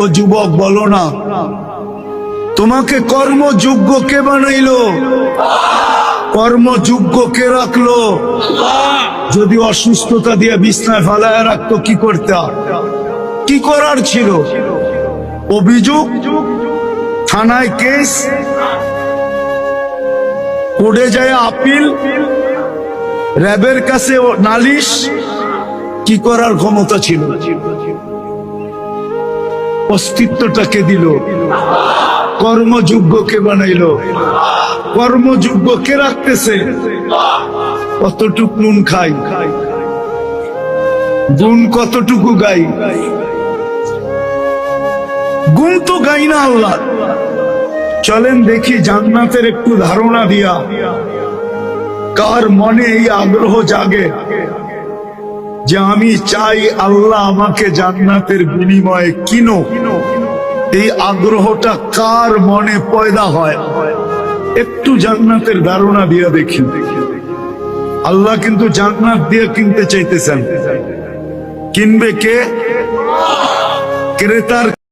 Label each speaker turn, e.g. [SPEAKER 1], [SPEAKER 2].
[SPEAKER 1] ও যুবক বলো না, তোমাকে কর্মযোগ্য কে বানাইলো? কর্মযোগ্য কে রাখলো? যদি অসুস্থতা দিয়ে বিছনায় ফালায় রাখতো কি করতে? কি করার ছিল? অভিযোগ, থানায় কেস, কোর্টে যায় আপিল, র্যাবের কাছে নালিশ, কি করার ক্ষমতা ছিল? অস্তিত্বটাকে দিল। কর্মযোগ্যকে বানাইলো। কর্মযোগ্য কে রাখতেছে? কতটুকু নুন খাই, গুণ কতটুকু গাই? গুণ তো গাই না আল্লাহ। চলেন দেখি জান্নাতের একটু ধারণা দিয়া কার মনে এই আগ্রহ জাগে যে আমি চাই আল্লাহ আমাকে জান্নাতের বিনিময়ে কিনো। এই আগ্রহটা কার মনে পয়দা হয়? একটু জান্নাতের ধারণা দিয়া দেখি। আল্লাহ কিন্তু জান্নাত দিয়ে কিনতে চাইতেছেন। কিনবে কে? ক্রেতার